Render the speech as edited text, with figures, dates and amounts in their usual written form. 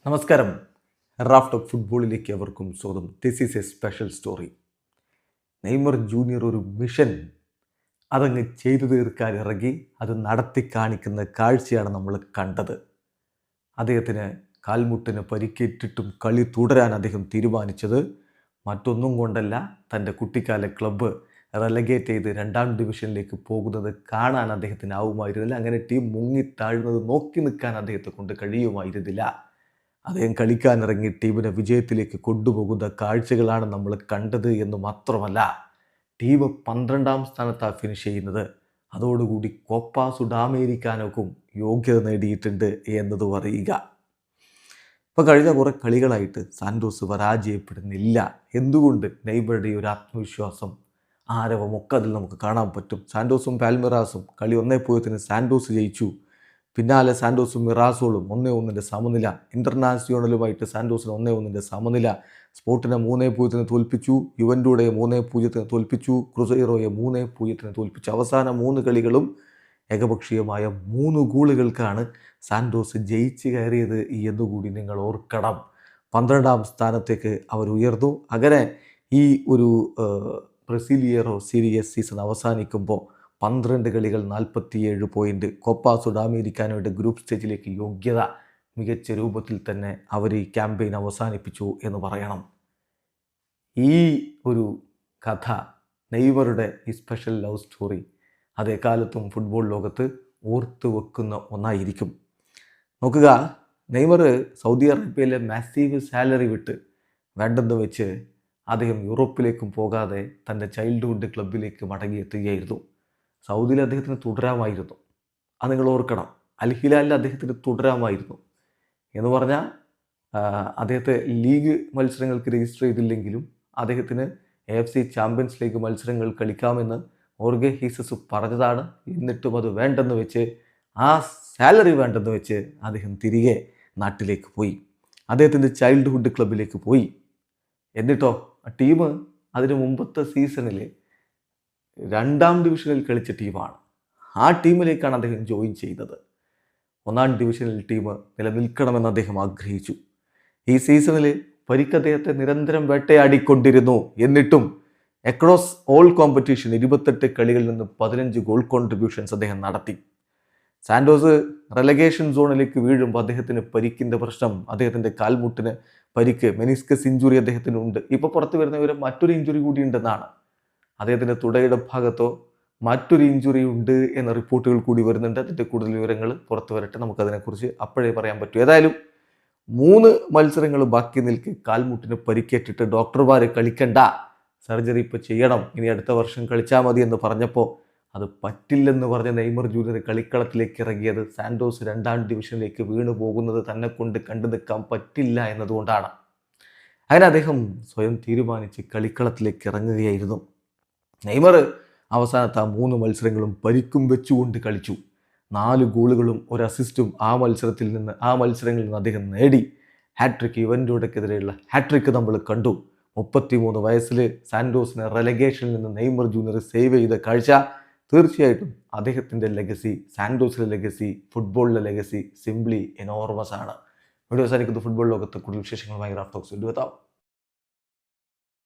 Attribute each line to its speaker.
Speaker 1: നമസ്കാരം. Raf talk ഫുട്ബോളിലേക്ക് അവർക്കും സ്വാഗതം. This is A special story. Neymar junior ഒരു മിഷൻ അതങ്ങ് ചെയ്തു തീർക്കാൻ ഇറങ്ങി അത് നടത്തി കാണിക്കുന്ന കാഴ്ചയാണ് നമ്മൾ കണ്ടത്. അദ്ദേഹത്തിന് കാൽമുട്ടിന് പരിക്കേറ്റിട്ടും കളി തുടരാൻ അദ്ദേഹം തീരുമാനിച്ചത് മറ്റൊന്നും കൊണ്ടല്ല, തൻ്റെ കുട്ടിക്കാല ക്ലബ്ബ് റെലഗേറ്റ് ചെയ്ത് 2ാം ഡിവിഷനിലേക്ക് പോകുന്നത് കാണാൻ അദ്ദേഹത്തിന് ആവുമായിരുന്നില്ല. അങ്ങനെ ടീം മുങ്ങിത്താഴുന്നത് നോക്കി നിൽക്കാൻ അദ്ദേഹത്തെ കൊണ്ട് കഴിയുമായിരുന്നില്ല. അദ്ദേഹം കളിക്കാനിറങ്ങി ടീമിനെ വിജയത്തിലേക്ക് കൊണ്ടുപോകുന്ന കാഴ്ചകളാണ് നമ്മൾ കണ്ടത് എന്ന് മാത്രമല്ല, ടീം 12ാം സ്ഥാനത്താണ് ഫിനിഷ് ചെയ്യുന്നത്. അതോടുകൂടി കോപ്പ സുഡാമേരിക്കാനൊക്കും യോഗ്യത നേടിയിട്ടുണ്ട് എന്നത് പറയുക. ഇപ്പോൾ കഴിഞ്ഞ കുറേ കളികളായിട്ട് സാൻഡോസ് പരാജയപ്പെടുന്നില്ല. എന്തുകൊണ്ട്? നെയ്മറുടെ ഒരു ആത്മവിശ്വാസം, ആരവമൊക്കെ അതിൽ നമുക്ക് കാണാൻ പറ്റും. സാൻഡോസും പാൽമിറാസും കളി 1-0 സാൻഡോസ് ജയിച്ചു. പിന്നാലെ സാൻഡോസും മിറാസോളും 1-1 സമനില. ഇൻ്റർനാഷണലുമായിട്ട് സാൻഡോസിന് 1-1 സമനില. സ്പോർട്ടിനെ 3-0 തോൽപ്പിച്ചു. യുവൻറ്റൂടെ 3-0 തോൽപ്പിച്ചു. ക്രുസൈറോയെ 3-0 തോൽപ്പിച്ചു. അവസാന 3 കളികളും ഏകപക്ഷീയമായ 3 ഗോളുകൾക്കാണ് സാൻഡോസ് ജയിച്ച് കയറിയത് എന്നുകൂടി നിങ്ങൾ ഓർക്കണം. 12ാം സ്ഥാനത്തേക്ക് അവർ ഉയർന്നു. അങ്ങനെ ഈ ഒരു ബ്രസീലിയറോ സീരീസ് സീസൺ അവസാനിക്കുമ്പോൾ 12 കളികൾ 47 പോയിൻ്റ്. കോപ്പ സുഡാമേരിക്കാനോയുടെ ഗ്രൂപ്പ് സ്റ്റേജിലേക്ക് യോഗ്യത മികച്ച രൂപത്തിൽ തന്നെ അവർ ഈ ക്യാമ്പയിൻ അവസാനിപ്പിച്ചു എന്ന് പറയണം. ഈ ഒരു കഥ, നെയ്മറുടെ ഈ സ്പെഷ്യൽ ലവ് സ്റ്റോറി അതേ കാലത്തും ഫുട്ബോൾ ലോകത്ത് ഓർത്തു വെക്കുന്ന ഒന്നായിരിക്കും. നോക്കുക, നെയ്മർ സൗദി അറേബ്യയിലെ മാസീവ് സാലറി വിട്ട് വേണ്ടെന്ന് വെച്ച് അദ്ദേഹം യൂറോപ്പിലേക്കും പോകാതെ തൻ്റെ ചൈൽഡ്ഹുഡ് ക്ലബിലേക്ക് മടങ്ങിയെത്തുകയായിരുന്നു. സൗദിയിൽ അദ്ദേഹത്തിന് തുടരാമായിരുന്നു. അത് നിങ്ങൾ ഓർക്കണം. അൽ ഹിലാലിൽ അദ്ദേഹത്തിന് തുടരാമായിരുന്നു എന്ന് പറഞ്ഞാൽ അദ്ദേഹത്തെ ലീഗ് മത്സരങ്ങൾക്ക് രജിസ്റ്റർ ചെയ്തില്ലെങ്കിലും അദ്ദേഹത്തിന് AFC ചാമ്പ്യൻസ് ലീഗ് മത്സരങ്ങൾ കളിക്കാമെന്ന് ഓർഗെ ഹീസസ് പറഞ്ഞതാണ്. എന്നിട്ടും അത് വേണ്ടെന്ന് വെച്ച്, ആ സാലറി വേണ്ടെന്ന് വെച്ച് അദ്ദേഹം തിരികെ നാട്ടിലേക്ക് പോയി. അദ്ദേഹത്തിൻ്റെ ചൈൽഡ്ഹുഡ് ക്ലബിലേക്ക് പോയി. എന്നിട്ടോ ടീം അതിന് മുമ്പത്തെ സീസണിൽ 2ാം ഡിവിഷനിൽ കളിച്ച ടീമാണ്. ആ ടീമിലേക്കാണ് അദ്ദേഹം ജോയിൻ ചെയ്തത്. 1ാം ഡിവിഷനിൽ ടീം നിലനിൽക്കണമെന്ന് അദ്ദേഹം ആഗ്രഹിച്ചു. ഈ സീസണിൽ പരിക്ക് അദ്ദേഹത്തെ നിരന്തരം വേട്ടയാടിക്കൊണ്ടിരുന്നു. എന്നിട്ടും അക്രോസ് ഓൾ കോമ്പറ്റീഷൻ 28 കളികളിൽ നിന്ന് 15 ഗോൾ കോൺട്രിബ്യൂഷൻസ് അദ്ദേഹം നടത്തി. സാൻഡോസ് റെലഗേഷൻ സോണിലേക്ക് വീഴുമ്പോൾ അദ്ദേഹത്തിന് പരിക്കിൻ്റെ പ്രശ്നം, അദ്ദേഹത്തിൻ്റെ കാൽമുട്ടിന് പരിക്ക്, മെനിസ്കസ് ഇഞ്ചുറി അദ്ദേഹത്തിനുണ്ട്. ഇപ്പോൾ പുറത്തു വരുന്ന വിവരം മറ്റൊരു ഇഞ്ചുറി കൂടി ഉണ്ടെന്നാണ്. അദ്ദേഹത്തിൻ്റെ തുടയുടെ ഭാഗത്തോ മറ്റൊരു ഇഞ്ചുറി ഉണ്ട് എന്ന റിപ്പോർട്ടുകൾ കൂടി വരുന്നുണ്ട്. അതിൻ്റെ കൂടുതൽ വിവരങ്ങൾ പുറത്തു വരട്ടെ, നമുക്കതിനെക്കുറിച്ച് അപ്പോഴേ പറയാൻ പറ്റൂ. ഏതായാലും 3 മത്സരങ്ങൾ ബാക്കി നിൽക്കെ കാൽമുട്ടിന് പരിക്കേറ്റിട്ട് ഡോക്ടർമാർ കളിക്കണ്ട, സർജറി ഇപ്പോൾ ചെയ്യണം, ഇനി അടുത്ത വർഷം കളിച്ചാൽ മതി എന്ന് പറഞ്ഞപ്പോൾ അത് പറ്റില്ലെന്ന് പറഞ്ഞ നെയ്മർ ജൂനിയർ കളിക്കളത്തിലേക്ക് ഇറങ്ങിയത് സാൻഡോസ് 2ാം ഡിവിഷനിലേക്ക് വീണു പോകുന്നത് തന്നെ കൊണ്ട് കണ്ടു നിൽക്കാൻ പറ്റില്ല എന്നതുകൊണ്ടാണ്. അങ്ങനെ അദ്ദേഹം സ്വയം തീരുമാനിച്ച് കളിക്കളത്തിലേക്ക് ഇറങ്ങുകയായിരുന്നു. നെയ്മർ അവസാനത്തെ 3 മത്സരങ്ങളും പരിക്കും വെച്ചുകൊണ്ട് കളിച്ചു. 4 ഗോളുകളും 1 അസിസ്റ്റും ആ മത്സരങ്ങളിൽ നിന്ന് അദ്ദേഹം നേടി. ഹാട്രിക്ക്, യുവൻറ്റൂഡയ്ക്കെതിരെയുള്ള ഹാട്രിക്ക് നമ്മൾ കണ്ടു. 33 വയസ്സിൽ സാൻഡോസിനെ റെലഗേഷനിൽ നിന്ന് നെയ്മർ ജൂനിയർ സേവ് ചെയ്ത കാഴ്ച തീർച്ചയായിട്ടും അദ്ദേഹത്തിൻ്റെ ലെഗസി, സാൻഡോസിലെ ലെഗസി, ഫുട്ബോളിലെ ലെഗസി സിംപ്ലി എനോർമസ് ആണ്. വീഡിയോ അവസാനിക്കുന്ന ഫുട്ബോൾ ലോകത്ത് കൂടുതൽ വിശേഷങ്ങളുമായി റാഫ് ടോക്സ് വീണ്ടും എത്താം.